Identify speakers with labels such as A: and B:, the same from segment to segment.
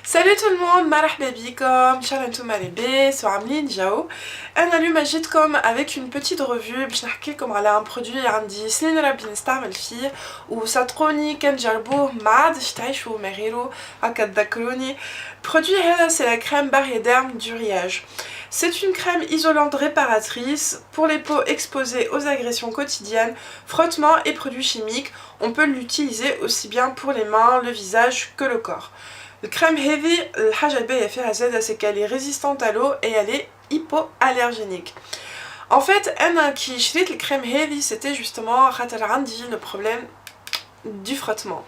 A: Salut tout le monde, marhaba bikom, Charantou Malébé, Soamlin Jao. أنا اليوم جيتكم avec une petite revue باش نحكي لكم على un produit عندي سنين ربي نستعمل فيه وصدقوني كنجربوه ما عادش تعيشوا من غيره هكا تذكروني. Produit هذا c'est la crème Barrière Derme du Riage. C'est une crème isolante réparatrice pour les peaux exposées aux agressions quotidiennes, frottements et produits chimiques. On peut l'utiliser aussi bien pour les mains, le visage que le corps. La crème heavy, الحاجة الباهية فيها زادة c'est qu'elle est résistante à l'eau et elle est hypoallergénique. En fait, أنا كي شريت الكريم heavy c'était justement خاطر عندي le problème du frottement.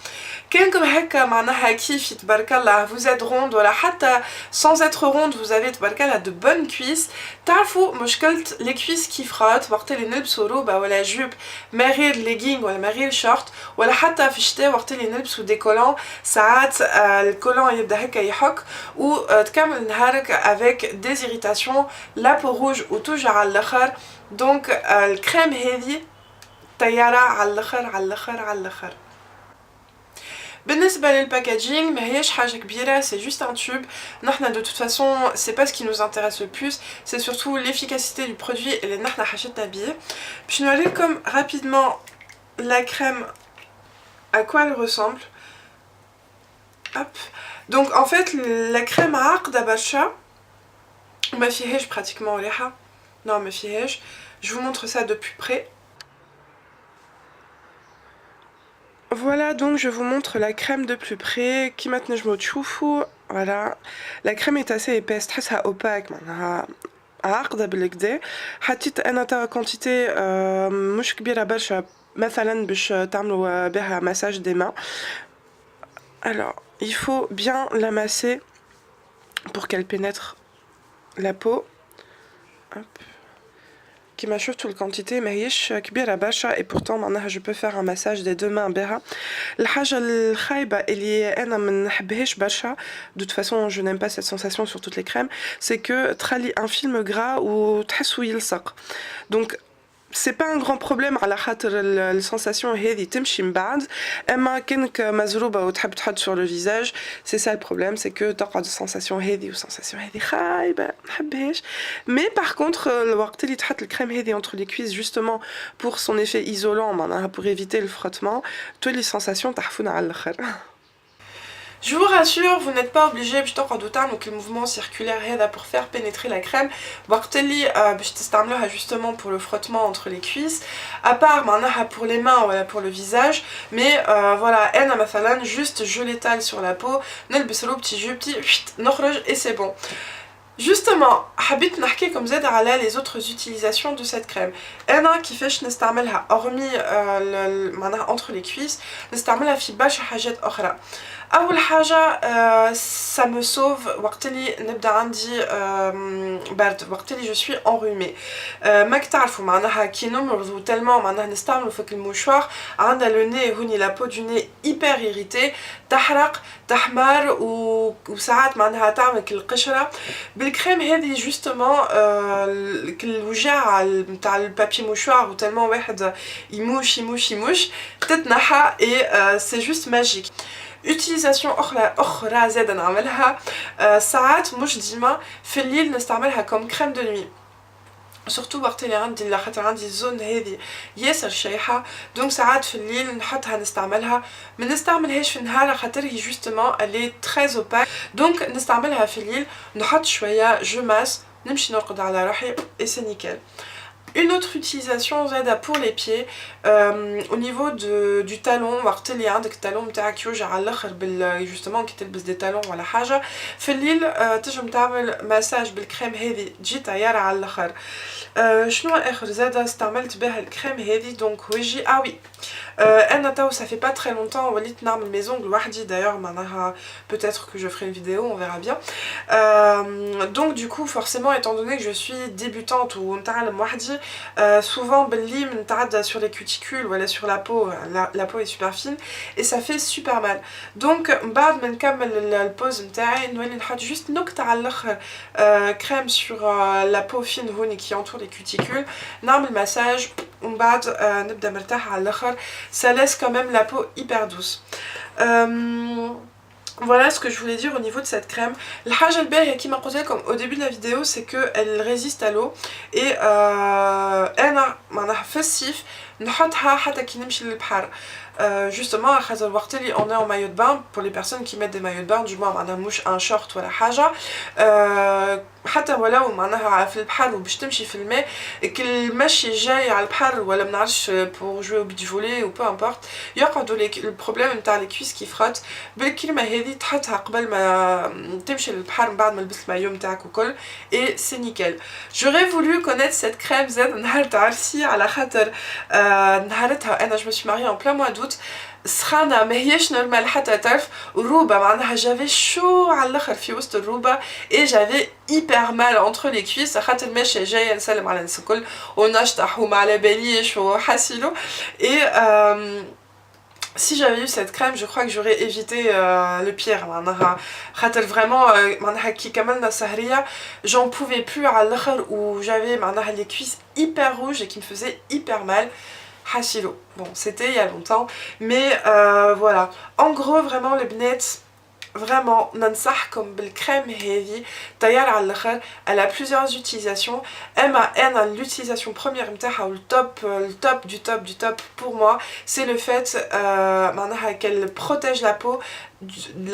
A: كانكم هكا معناها كيفي تبارك الله vous êtes ronde ولا حتى sans être ronde vous avez تبارك الله de bonnes cuisses. تعرفوا مشكلة les cuisses qui frottent وقت اللي نلبسوا روبة ولا جوب ما غير legging ولا ما غير شورت ولا حتى في الشتاء وقت اللي نلبسوا دي كولون ساعات الكولون يبدا هكا يحك وتكمل نهارك avec des irritations la peau rouge وتوجع على الاخر. Donc الكريم هذه طيارة على الاخر على الاخر على الاخر. بالنسبة للباكاجينغ ماهيش حاجة كبيرة, c'est juste un tube. نحنا de toute façon c'est pas ce qui nous intéresse le plus, c'est surtout l'efficacité du produit et les نحنا حاجتنا بيه. باش نوريكم rapidement la crème à quoi elle ressemble. Hop. Donc en fait la crème عاقدة برشا وما فيهاش pratiquement ريحة. Non ما فيهاش. Je vous montre ça de plus près. Voilà, donc je vous montre la crème de plus près. Qui maintenant je me tchoufou. Voilà, la crème est assez épaisse, très opaque. عاقدة بالكدا. حطيت انا تاع quantité مش كبيرة برشا مثلا باش تعملوا بها massage des mains. Alors, il faut bien la masser pour qu'elle pénètre la peau. Hop. كيما شفتوا الكونتيتي ماهيش كبيره برشا et pourtant معناها je peux faire un massage des deux mains بها. الحاجه الخايبه اللي انا ما نحبهاش برشا de toute façon je n'aime pas cette sensation sur toutes les crèmes, c'est que تخلي un film gras وتحسوا يلصق. Donc c'est pas un grand problème على خاطر السensation هذه تمشي من بعد, اما كانك مزروبه وتحب تحط sur le visage c'est ça le problème, c'est que تقعد السensation هذه والسensation هذه خايبه ما نحبهاش. Mais par contre الوقت اللي تحط الكريم هذه entre les cuisses justement pour son effet isolant معناها pour éviter le frottement تولي السensation تحفونه على الاخر. Je vous rassure, vous n'êtes pas obligé باش تقعدوا تعملوا le mouvement circulaire هذا pour faire pénétrer la crème. وقت اللي باش تستعملوها justement pour le frottement entre les cuisses, à part معناها pour les mains ولا pour le visage. Mais voilà, انا مثلا juste je l'étale sur la peau, نلبس روبتي جوبتي نخرج et c'est bon. Justement, حبيت نحكيكم زاد على les autres utilisations de cette crème. أنا كيفاش نستعملها hormis معناها entre les cuisses, نستعملها في برشا حاجات أخرى. أول حاجة ça me sauve وقت اللي نبدا عندي برد, وقت اللي je suis enrhumée. ماك تعرفوا معناها كي نمرضوا تالمون معناها نستعملوا فيك الموشوار عندنا لو ني هوني لا بو دو ني hyper irritée, تحرق تحمر وساعات معناها تعمل القشرة. بالكريم هذه جوستومون الوجع نتاع البابي موشوار وتالمون واحد يموش تتنحى et c'est juste magique. utilisation أخرى زادا نعملها ساعات مش ديما في الليل نستعملها comme crème de nuit. surtout وقت اللي عندي خاطر عندي الزون هذه ياسر شايحه, دونك ساعات في الليل نحطها نستعملها. ما نستعملهاش في النهار خاطر هي جوستومون الي تري اوباك, دونك نستعملها في الليل نحط شويه جو ماس نمشي نرقد على روحي et c'est nickel. Une autre utilisation زاده pour les pieds, au niveau du talon. وقت اللي عندك التالون نتاعك يوجع على الاخر جوستومون كي تلبس دي تالون ولا حاجه في الليل تنجم تعمل مساج بالكريم هذه تجي طياره على الاخر. شنو اخر زاده استعملت بها الكريم هذه دونك وجهي وي انا تو ça fait pas très longtemps وليت نعمل mes ongles وحدي d'ailleurs معناها peut-être que je ferai une vidéo, on verra bien. Donc du coup forcément étant donné que je suis débutante ونتعلم وحدي souvent باللي نتعدى sur les cuticules ولا sur la peau, la peau est super fine et ça fait super mal. Donc بعد ما نكمل البوز نتاعي نولي نحط juste نكتة على الاخر crème sur la peau fine هوني qui entoure les cuticules, نعمل massage ومن بعد نبدا مرتاحة على الاخر. Ça laisse quand même la peau hyper douce. Voilà ce que je voulais dire au niveau de cette crème. الحاجة الباهية كيما قلت لكم au début de la vidéo c'est que elle résiste à l'eau et انا معناها في الصيف نحطها حتى كي نمشي للبحر. Justement à خاطر الوقت اللي on est en maillot de bain, pour les personnes qui mettent des maillots de bain du moins معناها مش un short ولا حاجة حتى ولو معناها في البحر وباش تمشي في الماء كي المشي جاي على البحر ولا منعرفش pour jouer au beach volley ou peu importe يقعدوا البروبليم نتاع les cuisses qui frottent. بالكلمة هذه تحطها قبل ما تمشي للبحر من بعد ما لبست المايو نتاعك وكل et c'est nickel. J'aurais voulu connaître cette crème Z نهار عرسي على خاطر نهارتها انا je me suis mariée en plein mois d'août سخانة ماهيش نورمال حتى تعرف الروبة معناها جافي شو على الاخر في وسط الروبة et j'avais hyper mal entre les cuisses خاطر ماشية جاية نسلم على الناس الكل ونشطح وما على باليش وحاسيلو et si j'avais eu cette crème, je crois que j'aurais évité le pire. Vraiment, j'en pouvais plus à l'heure où j'avais les cuisses hyper rouges et qui me faisaient hyper mal. Hachilo. Bon, c'était il y a longtemps, mais voilà. En gros, vraiment, les bnets, vraiment, ننصحكم بالكريم هذه طيار على الاخر. Elle a plusieurs utilisations. L'utilisation première نتاعها le top du top pour moi, c'est le fait qu'elle protège la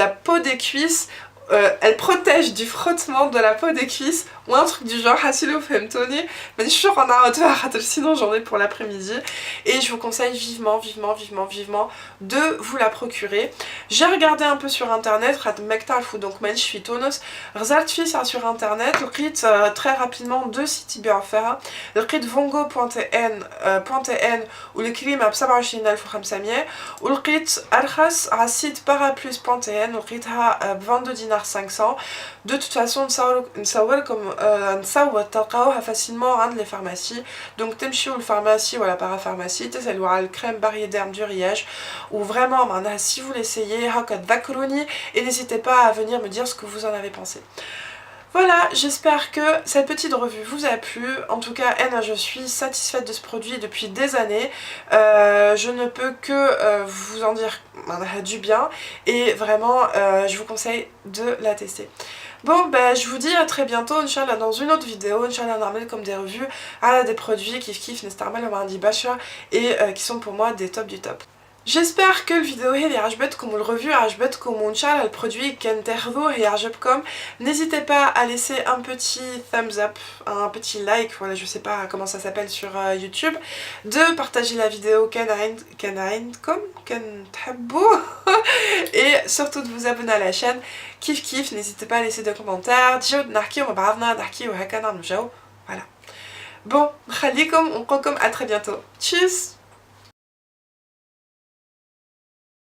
A: peau des cuisses. Elle protège du frottement de la peau des cuisses ou un truc du genre Hasilo Femtoni, mais je suis sûre qu'on a un sinon j'en ai pour l'après-midi et je vous conseille vivement de vous la procurer. J'ai regardé un peu sur internet, donc je suis tonos, sur internet, le très rapidement deux sites bien offerts, le vongo.n ou le crime à 27500 ou le arkhas à site paraplus.n ou le 22 dinars 500. De toute façon نصور تلقاوها facilement عند les pharmacies. Donc تمشيو للpharmacie ou à la parapharmacie تسألوا على الكريم Barrier-Derm du Riège ou vraiment si vous l'essayez هكا تذكروني et n'hésitez pas à venir me dire ce que vous en avez pensé. Voilà, j'espère que cette petite revue vous a plu. En tout cas, je suis satisfaite de ce produit depuis des années. Je ne peux que vous en dire du bien et vraiment je vous conseille de la tester. Bon, je vous dis à très bientôt, Inch'Allah, dans une autre vidéo. Inch'Allah, normal comme des revues à des produits kiff Nestarmal Mardi Bacha et qui sont pour moi des top du top. J'espère que le vidéo est عجبتكم والrevue عجبتكم وإن شاء الله البرودوي كان تاخذوه يعجبكم. N'hésitez pas à laisser un petit thumbs up, un petit like, voilà je sais pas comment ça s'appelle sur YouTube, de partager la vidéo et surtout de vous abonner à la chaîne. Kiff, n'hésitez pas à laisser des commentaires. Voilà. Bon, خليكم ونقولكم à très bientôt. Tchuss.